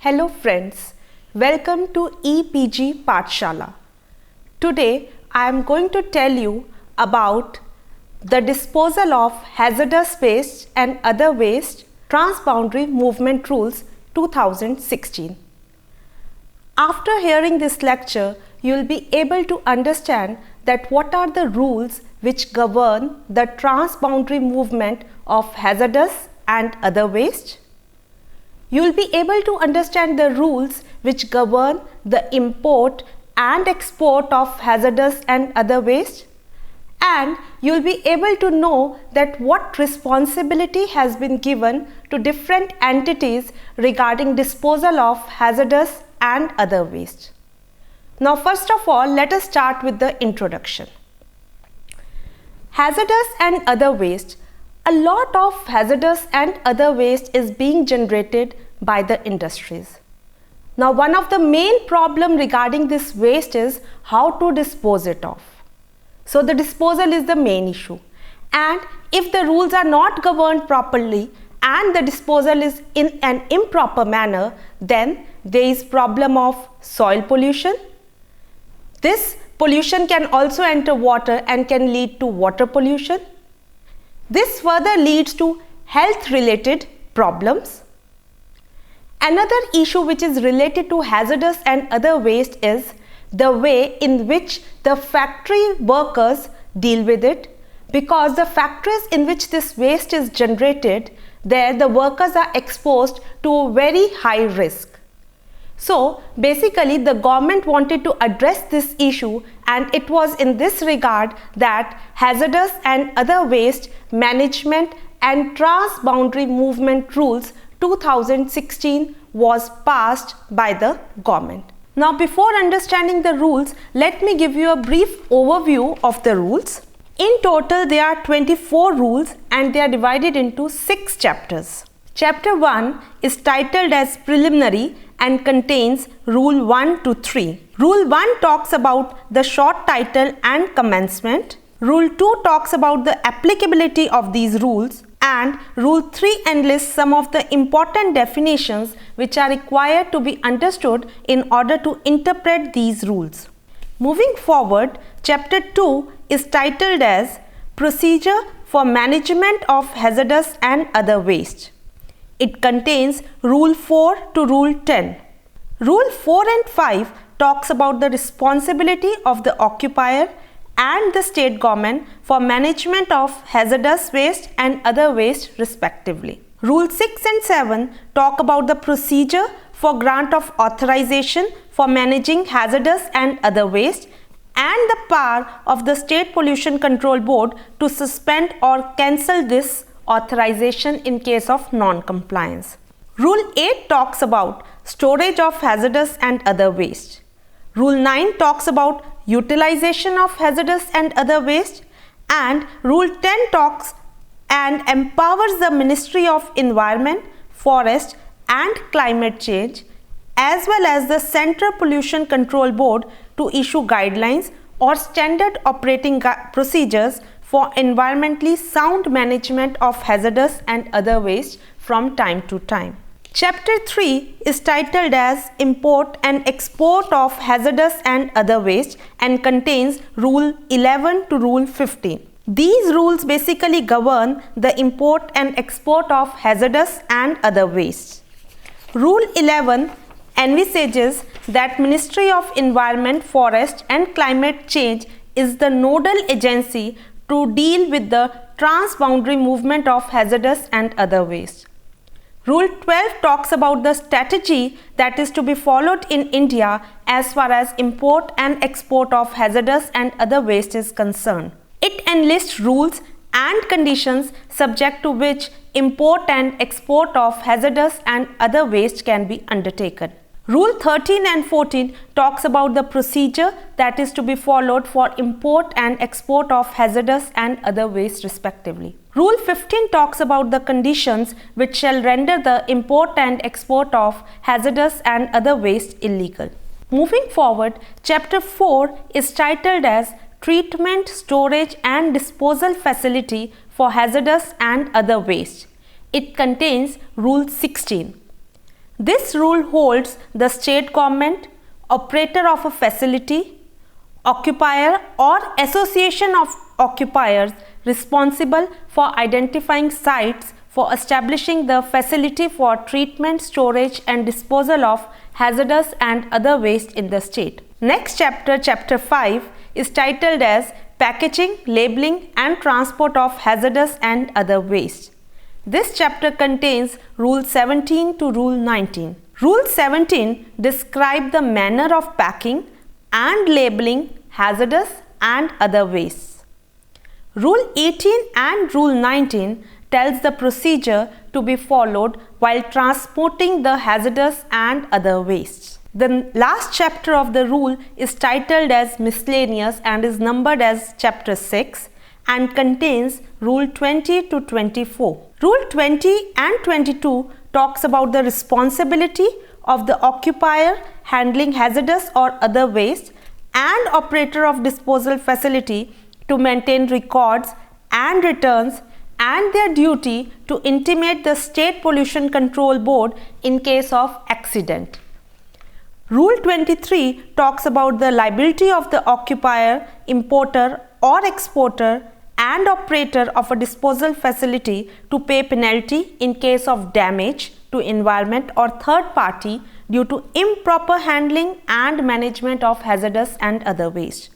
Hello friends, welcome to EPG Pathshala. Today I am going to tell you about the disposal of hazardous waste and other waste Transboundary Movement Rules 2016. After hearing this lecture, you will be able to understand that what are the rules which govern the transboundary movement of hazardous and other waste. You will be able to understand the rules which govern the import and export of hazardous and other waste, and you will be able to know that what responsibility has been given to different entities regarding disposal of hazardous and other waste. Now first of all, let us start with the introduction. Hazardous and other waste. A lot of hazardous and other waste is being generated by the industries. Now one of the main problem regarding this waste is how to dispose it of. So the disposal is the main issue, and if the rules are not governed properly and the disposal is in an improper manner, then there is problem of soil pollution. This pollution can also enter water and can lead to water pollution. This further leads to health related problems. Another issue which is related to hazardous and other waste is the way in which the factory workers deal with it, because the factories in which this waste is generated, there the workers are exposed to a very high risk. So basically the government wanted to address this issue, and it was in this regard that Hazardous and Other Waste Management and Transboundary Movement Rules 2016 was passed by the government. Now before understanding the rules, let me give you a brief overview of the rules. In total there are 24 rules and they are divided into 6 chapters. Chapter 1 is titled as Preliminary and contains Rule 1 to 3. Rule 1 talks about the short title and commencement. Rule 2 talks about the applicability of these rules, and Rule 3 enlists some of the important definitions which are required to be understood in order to interpret these rules. Moving forward, Chapter 2 is titled as Procedure for Management of Hazardous and Other Waste. It contains Rule 4 to Rule 10. Rule 4 and 5 talks about the responsibility of the occupier and the state government for management of hazardous waste and other waste respectively. Rule 6 and 7 talk about the procedure for grant of authorization for managing hazardous and other waste, and the power of the State Pollution Control Board to suspend or cancel this authorization in case of non-compliance. Rule 8 talks about storage of hazardous and other waste. Rule 9 talks about utilization of hazardous and other waste, and Rule 10 talks and empowers the Ministry of Environment, Forest and Climate Change as well as the Central Pollution Control Board to issue guidelines or standard operating procedures for environmentally sound management of hazardous and other waste from time to time. Chapter 3 is titled as Import and Export of Hazardous and Other Waste and contains Rule 11 to Rule 15. These rules basically govern the import and export of hazardous and other waste. Rule 11 envisages that Ministry of Environment, Forest and Climate Change is the nodal agency to deal with the transboundary movement of hazardous and other waste. Rule 12 talks about the strategy that is to be followed in India as far as import and export of hazardous and other waste is concerned. It enlists rules and conditions subject to which import and export of hazardous and other waste can be undertaken. Rule 13 and 14 talks about the procedure that is to be followed for import and export of hazardous and other waste respectively. Rule 15 talks about the conditions which shall render the import and export of hazardous and other waste illegal. Moving forward, Chapter 4 is titled as Treatment, Storage and Disposal Facility for Hazardous and Other Waste. It contains Rule 16. This rule holds the state government, operator of a facility, occupier or association of occupiers responsible for identifying sites for establishing the facility for treatment, storage and disposal of hazardous and other waste in the state. Next chapter, chapter 5, is titled as Packaging, Labeling and Transport of Hazardous and Other Waste. This chapter contains Rule 17 to Rule 19. Rule 17 describes the manner of packing and labeling hazardous and other wastes. Rule 18 and Rule 19 tells the procedure to be followed while transporting the hazardous and other wastes. The last chapter of the rule is titled as Miscellaneous and is numbered as Chapter 6 and contains Rule 20 to 24. Rule 20 and 22 talks about the responsibility of the occupier handling hazardous or other waste and operator of disposal facility to maintain records and returns and their duty to intimate the State Pollution Control Board in case of accident. Rule 23 talks about the liability of the occupier, importer or exporter and operator of a disposal facility to pay penalty in case of damage to environment or third party due to improper handling and management of hazardous and other waste.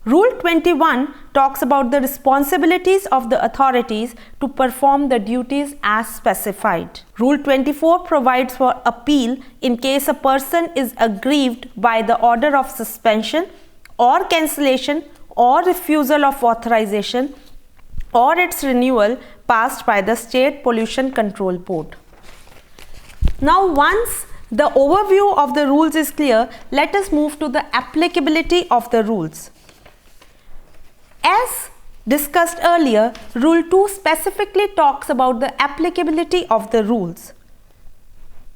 Rule 21 talks about the responsibilities of the authorities to perform the duties as specified. Rule 24 provides for appeal in case a person is aggrieved by the order of suspension or cancellation or refusal of authorization or its renewal passed by the State Pollution Control Board. Now, once the overview of the rules is clear, let us move to the applicability of the rules. As discussed earlier, Rule 2 specifically talks about the applicability of the rules.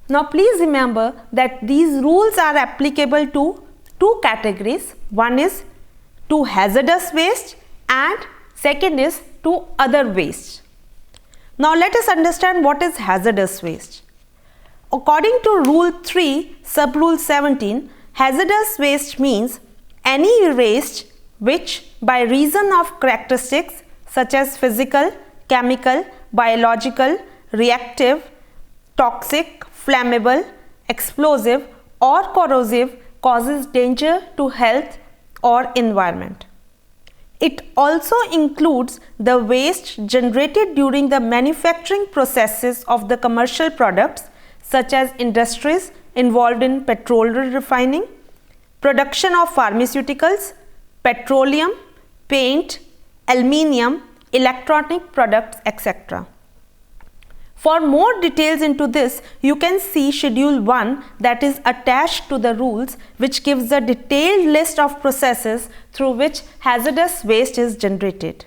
Now, please remember that these rules are applicable to two categories. One is to hazardous waste and second is to other waste. Now, let us understand what is hazardous waste. According to Rule 3, Sub-Rule 17, hazardous waste means any waste which by reason of characteristics such as physical, chemical, biological, reactive, toxic, flammable, explosive or corrosive causes danger to health or environment. It also includes the waste generated during the manufacturing processes of the commercial products such as industries involved in petroleum refining, production of pharmaceuticals, petroleum, paint, aluminium, electronic products, etc. For more details into this, you can see Schedule 1 that is attached to the rules, which gives a detailed list of processes through which hazardous waste is generated.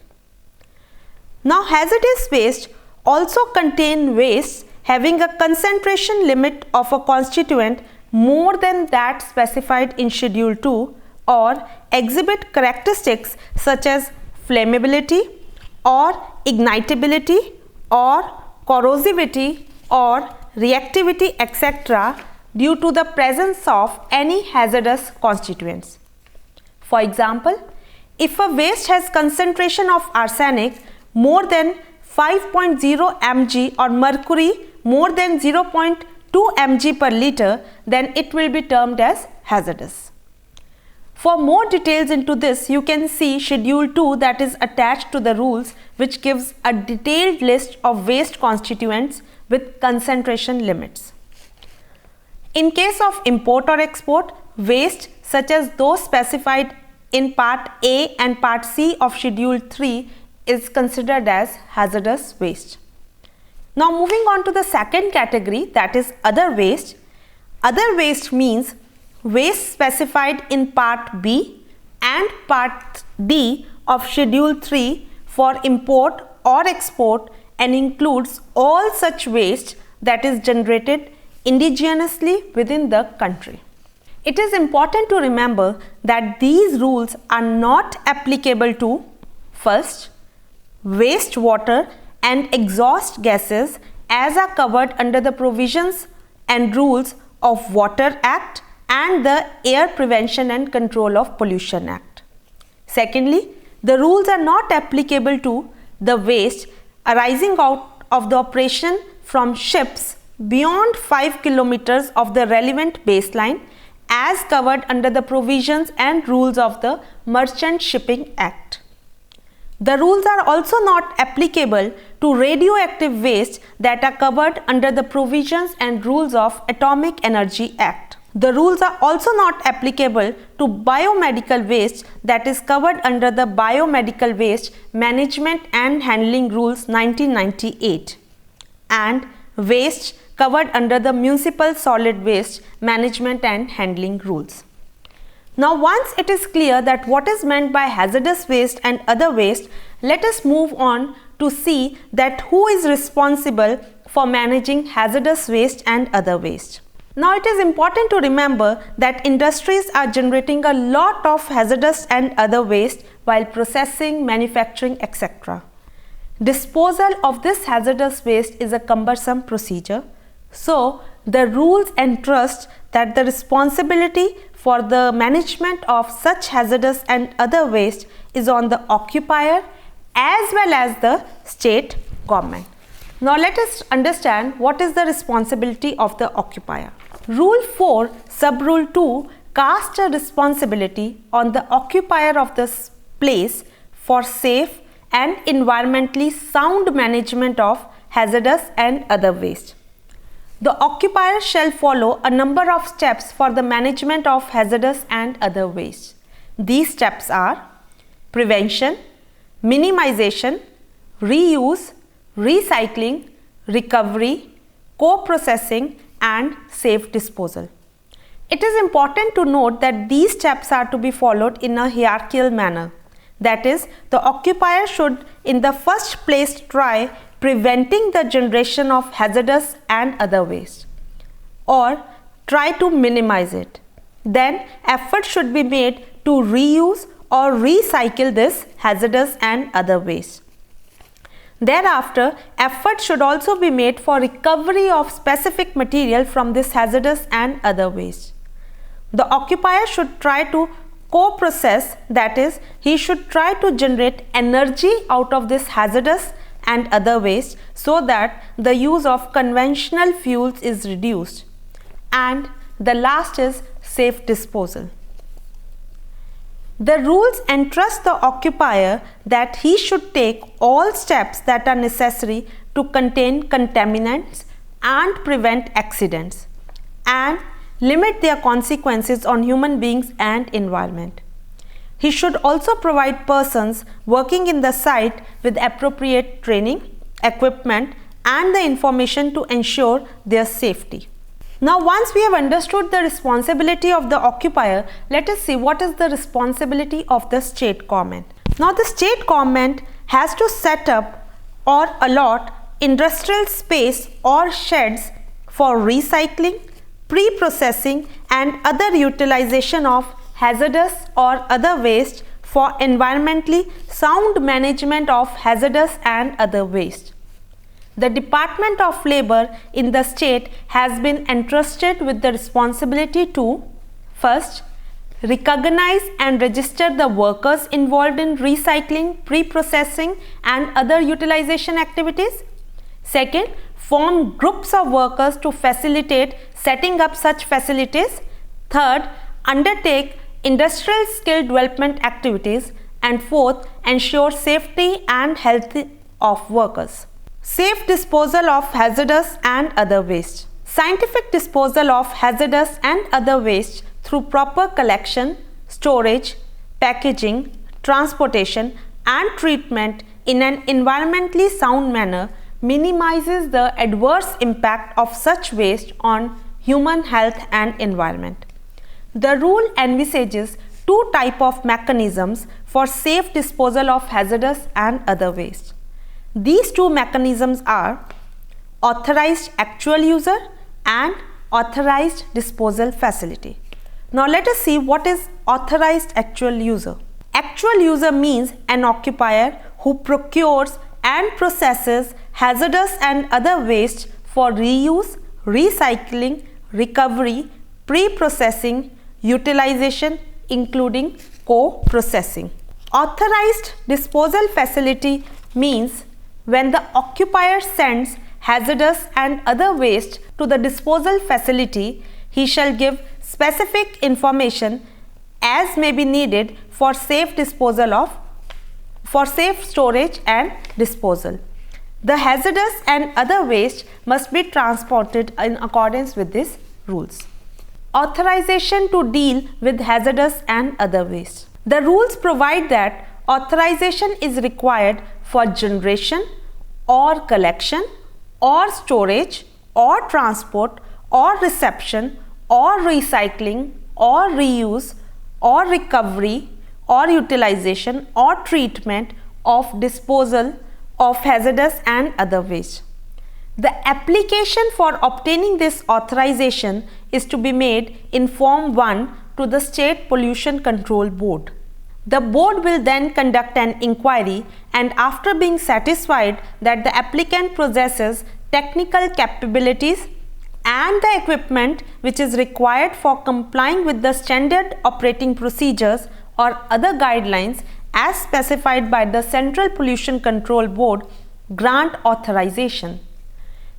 Now, hazardous waste also contain waste having a concentration limit of a constituent more than that specified in Schedule 2 or exhibit characteristics such as flammability or ignitability or corrosivity or reactivity, etc. due to the presence of any hazardous constituents. For example, if a waste has concentration of arsenic more than 5.0 mg or mercury more than 0.2 mg per liter, then it will be termed as hazardous. For more details into this, you can see Schedule 2 that is attached to the rules, which gives a detailed list of waste constituents with concentration limits. In case of import or export, waste such as those specified in Part A and Part C of Schedule 3 is considered as hazardous waste. Now, moving on to the second category, that is other waste. Other waste means waste specified in Part B and Part D of Schedule 3 for import or export and includes all such waste that is generated indigenously within the country. It is important to remember that these rules are not applicable to first, wastewater and exhaust gases as are covered under the provisions and Rules of Water Act and the Air Prevention and Control of Pollution Act. Secondly, the rules are not applicable to the waste arising out of the operation from ships beyond 5 kilometers of the relevant baseline as covered under the provisions and rules of the Merchant Shipping Act. The rules are also not applicable to radioactive waste that are covered under the provisions and rules of Atomic Energy Act. The rules are also not applicable to biomedical waste that is covered under the Biomedical Waste Management and Handling Rules 1998 and waste covered under the Municipal Solid Waste Management and Handling Rules. Now, once it is clear that what is meant by hazardous waste and other waste, let us move on to see that who is responsible for managing hazardous waste and other waste. Now, it is important to remember that industries are generating a lot of hazardous and other waste while processing, manufacturing, etc. Disposal of this hazardous waste is a cumbersome procedure. So, the rules entrust that the responsibility for the management of such hazardous and other waste is on the occupier as well as the state government. Now, let us understand what is the responsibility of the occupier. Rule 4, Sub-Rule 2 casts a responsibility on the occupier of this place for safe and environmentally sound management of hazardous and other waste. The occupier shall follow a number of steps for the management of hazardous and other waste. These steps are prevention, minimization, reuse, recycling, recovery, co-processing, and safe disposal. It is important to note that these steps are to be followed in a hierarchical manner. That is, the occupier should in the first place try preventing the generation of hazardous and other waste or try to minimize it. Then effort should be made to reuse or recycle this hazardous and other waste. Thereafter, effort should also be made for recovery of specific material from this hazardous and other waste. The occupier should try to co-process, that is, he should try to generate energy out of this hazardous and other waste so that the use of conventional fuels is reduced. And the last is safe disposal. The rules entrust the occupier that he should take all steps that are necessary to contain contaminants and prevent accidents and limit their consequences on human beings and environment. He should also provide persons working in the site with appropriate training, equipment, and the information to ensure their safety. Now, once we have understood the responsibility of the occupier, let us see what is the responsibility of the state government. Now, the state government has to set up or allot industrial space or sheds for recycling, pre-processing, and other utilization of hazardous or other waste for environmentally sound management of hazardous and other waste. The Department of Labor in the state has been entrusted with the responsibility to first, recognize and register the workers involved in recycling, pre-processing and other utilization activities. Second, form groups of workers to facilitate setting up such facilities. Third, undertake industrial skill development activities. And fourth, ensure safety and health of workers. Safe disposal of hazardous and other waste. Scientific disposal of hazardous and other waste through proper collection, storage, packaging, transportation and treatment in an environmentally sound manner minimizes the adverse impact of such waste on human health and environment. The rule envisages two types of mechanisms for safe disposal of hazardous and other waste. These two mechanisms are authorized actual user and authorized disposal facility. Now let us see what is authorized actual user. Actual user means an occupier who procures and processes hazardous and other waste for reuse, recycling, recovery, pre-processing, utilization, including co-processing. Authorized disposal facility means when the occupier sends hazardous and other waste to the disposal facility, he shall give specific information as may be needed for safe storage and disposal. The hazardous and other waste must be transported in accordance with these rules. Authorization to deal with hazardous and other waste. The rules provide that authorization is required for generation or collection or storage or transport or reception or recycling or reuse or recovery or utilization or treatment of disposal of hazardous and other waste. The application for obtaining this authorization is to be made in Form 1 to the State Pollution Control Board. The board will then conduct an inquiry, and after being satisfied that the applicant possesses technical capabilities and the equipment which is required for complying with the standard operating procedures or other guidelines as specified by the Central Pollution Control Board, grant authorization.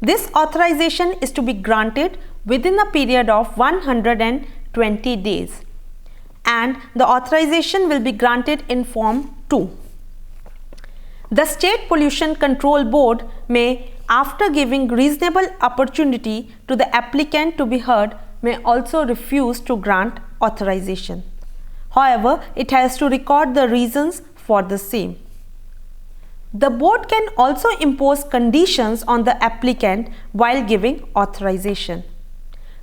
This authorization is to be granted within a period of 120 days, and the authorization will be granted in Form 2. The State Pollution Control Board may, after giving reasonable opportunity to the applicant to be heard, may also refuse to grant authorization. However, it has to record the reasons for the same. The board can also impose conditions on the applicant while giving authorization.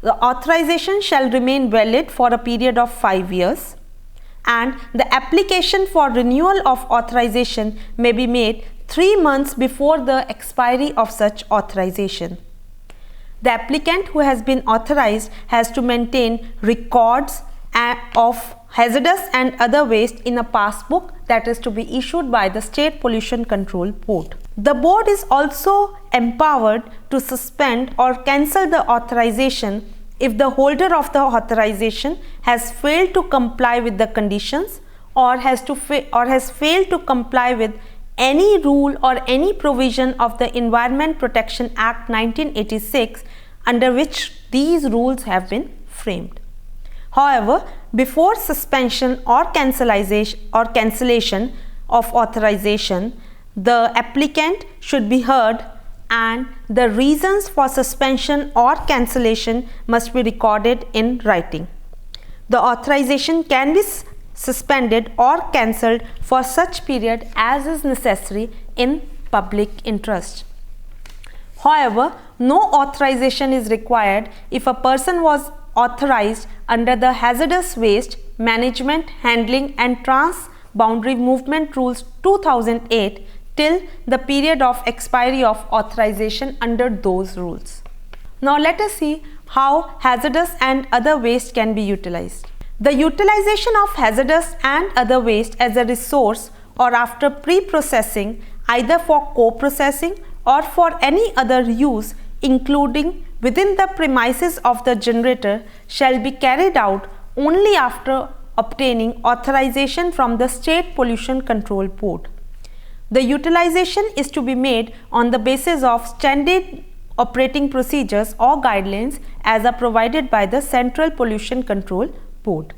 The authorization shall remain valid for a period of 5 years, and the application for renewal of authorization may be made 3 months before the expiry of such authorization. The applicant who has been authorized has to maintain records of hazardous and other waste in a passbook that is to be issued by the State Pollution Control Board. The board is also empowered to suspend or cancel the authorization if the holder of the authorization has failed to comply with the conditions or has failed to comply with any rule or any provision of the Environment Protection Act 1986 under which these rules have been framed. However, before suspension or cancellation of authorization, the applicant should be heard, and the reasons for suspension or cancellation must be recorded in writing. The authorization can be suspended or cancelled for such period as is necessary in public interest. However, no authorization is required if a person was authorized under the Hazardous Waste Management, Handling and Transboundary Movement Rules 2008 till the period of expiry of authorization under those rules. Now let us see how hazardous and other waste can be utilized. The utilization of hazardous and other waste as a resource or after pre-processing, either for co-processing or for any other use, including within the premises of the generator, shall be carried out only after obtaining authorization from the State Pollution Control Board. The utilization is to be made on the basis of standard operating procedures or guidelines as are provided by the Central Pollution Control Board.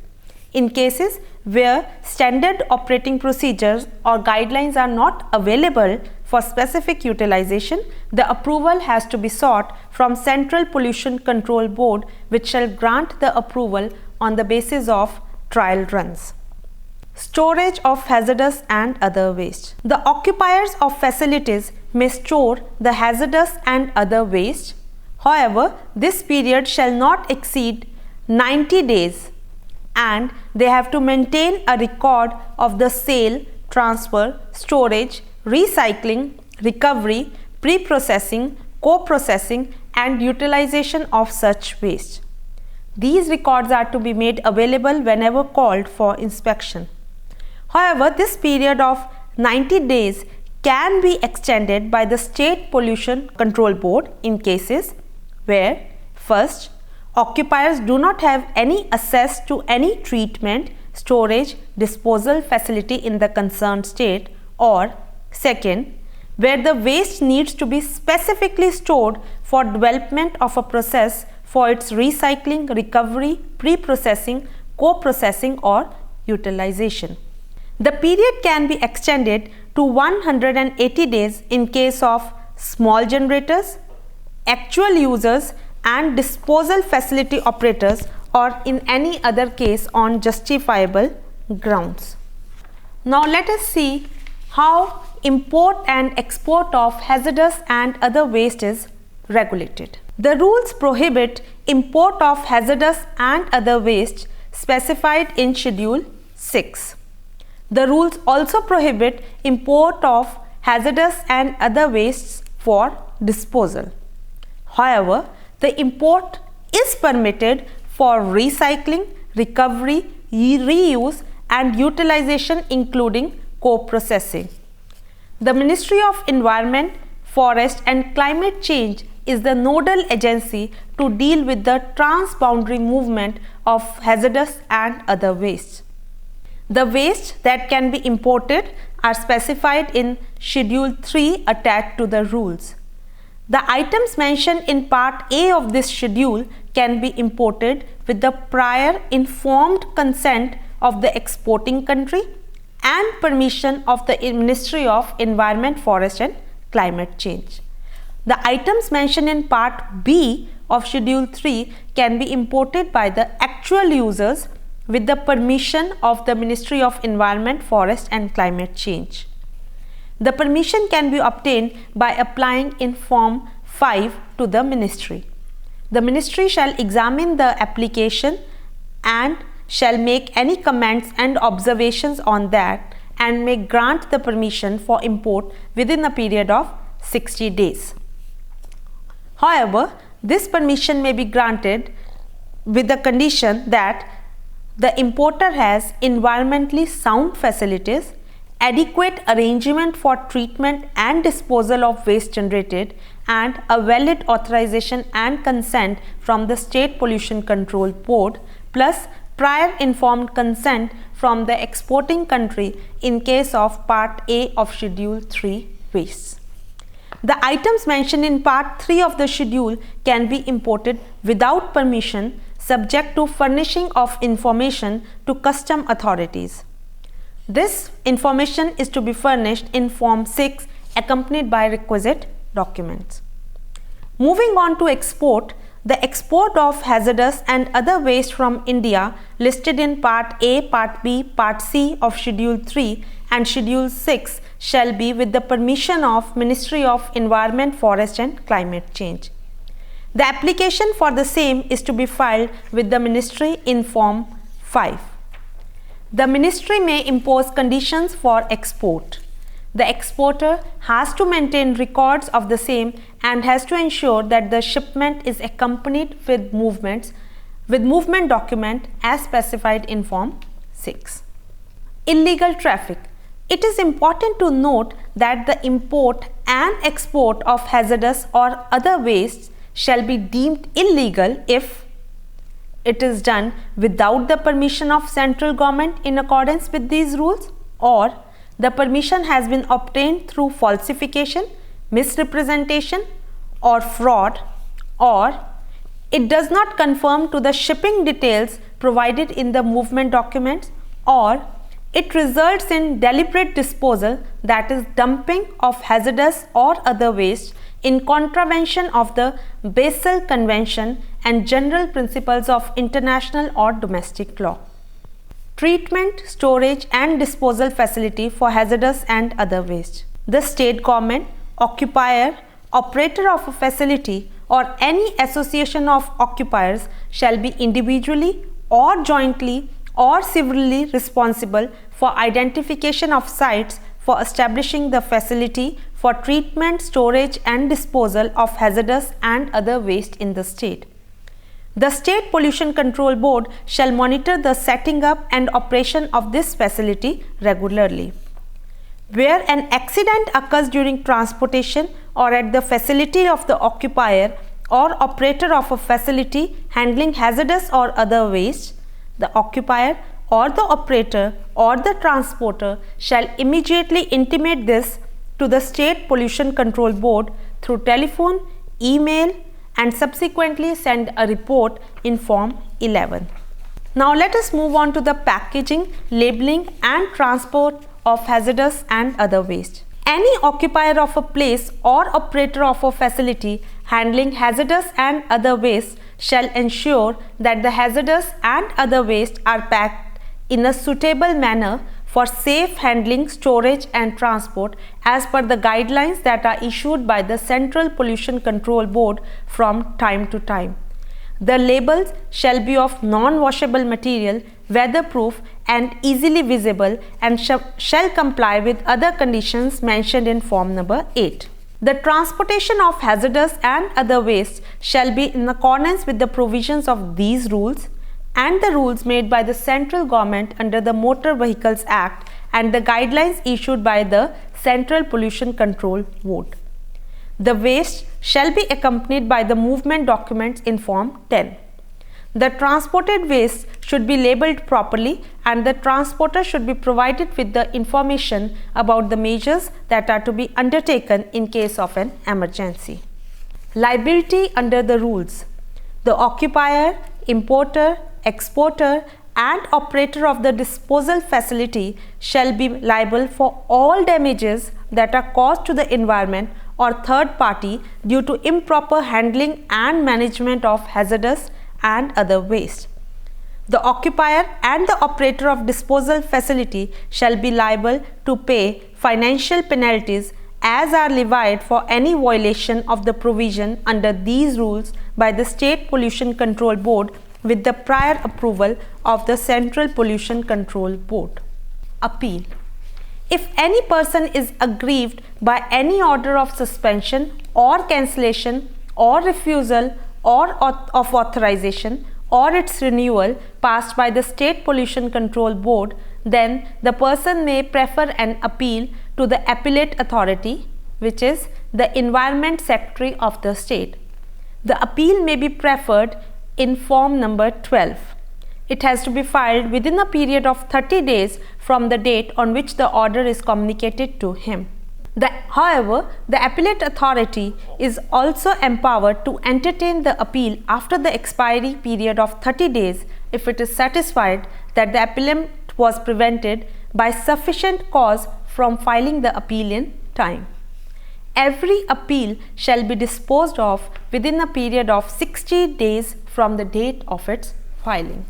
In cases where standard operating procedures or guidelines are not available for specific utilization, the approval has to be sought from Central Pollution Control Board, which shall grant the approval on the basis of trial runs. Storage of hazardous and other waste. The occupiers of facilities may store the hazardous and other waste. However, this period shall not exceed 90 days, and they have to maintain a record of the sale, transfer, storage, recycling, recovery, pre-processing, co-processing and utilization of such waste. These records are to be made available whenever called for inspection. However, this period of 90 days can be extended by the State Pollution Control Board in cases where First, occupiers do not have any access to any treatment, storage, disposal facility in the concerned state, or second, where the waste needs to be specifically stored for development of a process for its recycling, recovery, pre-processing, co-processing or utilization. The period can be extended to 180 days in case of small generators, actual users and disposal facility operators, or in any other case on justifiable grounds. Now let us see how import and export of hazardous and other waste is regulated. The rules prohibit import of hazardous and other waste specified in Schedule 6. The rules also prohibit import of hazardous and other wastes for disposal. However, the import is permitted for recycling, recovery, reuse and utilization, including co-processing. The Ministry of Environment, Forest and Climate Change is the nodal agency to deal with the transboundary movement of hazardous and other wastes. The waste that can be imported are specified in Schedule 3 attached to the rules. The items mentioned in Part A of this schedule can be imported with the prior informed consent of the exporting country and permission of the Ministry of Environment, Forest and Climate Change. The items mentioned in Part B of Schedule 3 can be imported by the actual users with the permission of the Ministry of Environment, Forest and Climate Change. The permission can be obtained by applying in Form 5 to the Ministry. The Ministry shall examine the application and shall make any comments and observations on that and may grant the permission for import within a period of 60 days. However, this permission may be granted with the condition that the importer has environmentally sound facilities, adequate arrangement for treatment and disposal of waste generated, and a valid authorization and consent from the State Pollution Control Board, plus prior informed consent from the exporting country in case of Part A of Schedule 3 wastes. The items mentioned in Part 3 of the schedule can be imported without permission, subject to furnishing of information to custom authorities. This information is to be furnished in Form 6 accompanied by requisite documents. Moving on to export, the export of hazardous and other waste from India listed in Part A, Part B, Part C of Schedule 3 and Schedule 6 shall be with the permission of Ministry of Environment, Forest and Climate Change. The application for the same is to be filed with the Ministry in Form 5. The Ministry may impose conditions for export. The exporter has to maintain records of the same and has to ensure that the shipment is accompanied with movement document as specified in Form 6. Illegal traffic. It is important to note that the import and export of hazardous or other wastes shall be deemed illegal if it is done without the permission of central government in accordance with these rules, or the permission has been obtained through falsification, misrepresentation or fraud, or it does not conform to the shipping details provided in the movement documents, or it results in deliberate disposal, that is dumping of hazardous or other waste in contravention of the Basel Convention and general principles of international or domestic law. Treatment, storage and disposal facility for hazardous and other waste. The state government, occupier, operator of a facility or any association of occupiers shall be individually or jointly or severally responsible for identification of sites for establishing the facility for treatment, storage and disposal of hazardous and other waste in the state. The State Pollution Control Board shall monitor the setting up and operation of this facility regularly. Where an accident occurs during transportation or at the facility of the occupier, or operator of a facility handling hazardous or other waste, the occupier or the operator or the transporter shall immediately intimate this to the State Pollution Control Board through telephone, email, and subsequently send a report in Form 11. Now let us move on to the packaging, labeling and transport of hazardous and other waste. Any occupier of a place or operator of a facility handling hazardous and other waste shall ensure that the hazardous and other waste are packed in a suitable manner for safe handling, storage and transport as per the guidelines that are issued by the Central Pollution Control Board from time to time. The labels shall be of non-washable material, weatherproof and easily visible, and shall comply with other conditions mentioned in Form number 8. The transportation of hazardous and other waste shall be in accordance with the provisions of these rules and the rules made by the central government under the Motor Vehicles Act and the guidelines issued by the Central Pollution Control Board. The waste shall be accompanied by the movement documents in Form 10. The transported waste should be labelled properly and the transporter should be provided with the information about the measures that are to be undertaken in case of an emergency. Liability under the rules. The occupier, importer, exporter and operator of the disposal facility shall be liable for all damages that are caused to the environment or third party due to improper handling and management of hazardous and other waste. The occupier and the operator of disposal facility shall be liable to pay financial penalties as are levied for any violation of the provision under these rules by the State Pollution Control Board with the prior approval of the Central Pollution Control Board. Appeal. If any person is aggrieved by any order of suspension or cancellation or refusal or of authorization or its renewal passed by the State Pollution Control Board, then the person may prefer an appeal to the appellate authority, which is the Environment Secretary of the state. The appeal may be preferred in Form number 12. It has to be filed within a period of 30 days from the date on which the order is communicated to him. However, the appellate authority is also empowered to entertain the appeal after the expiry period of 30 days if it is satisfied that the appellant was prevented by sufficient cause from filing the appeal in time. Every appeal shall be disposed of within a period of 60 days from the date of its filing.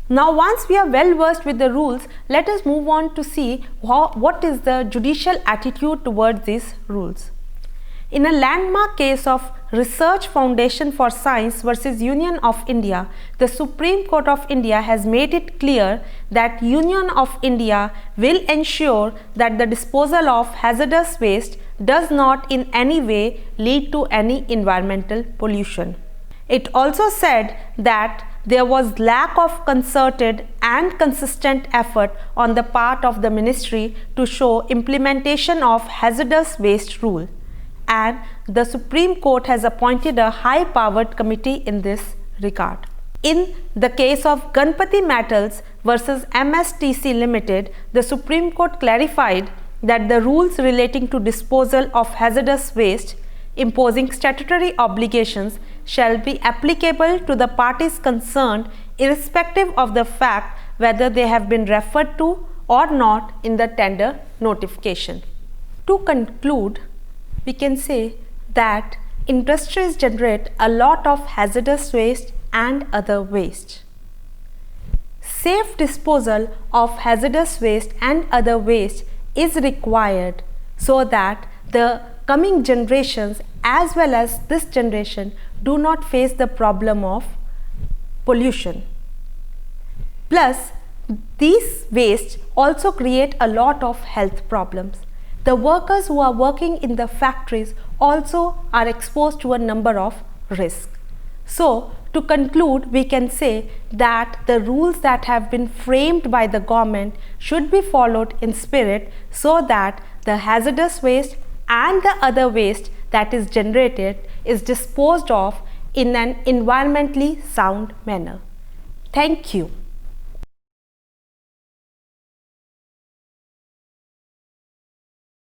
Now, once we are well versed with the rules, let us move on to see what is the judicial attitude towards these rules. In a landmark case of Research Foundation for Science versus Union of India, the Supreme Court of India has made it clear that Union of India will ensure that the disposal of hazardous waste does not in any way lead to any environmental pollution. It also said that there was lack of concerted and consistent effort on the part of the ministry to show implementation of hazardous waste rule, and the Supreme Court has appointed a high-powered committee in this regard. In the case of Ganpati Metals versus MSTC Limited, the Supreme Court clarified that the rules relating to disposal of hazardous waste imposing statutory obligations shall be applicable to the parties concerned irrespective of the fact whether they have been referred to or not in the tender notification. To conclude, we can say that industries generate a lot of hazardous waste and other waste. Safe disposal of hazardous waste and other waste is required so that the coming generations as well as this generation do not face the problem of pollution. Plus, these wastes also create a lot of health problems. The workers who are working in the factories also are exposed to a number of risks. So, to conclude, we can say that the rules that have been framed by the government should be followed in spirit so that the hazardous waste and the other waste that is generated is disposed of in an environmentally sound manner. Thank you.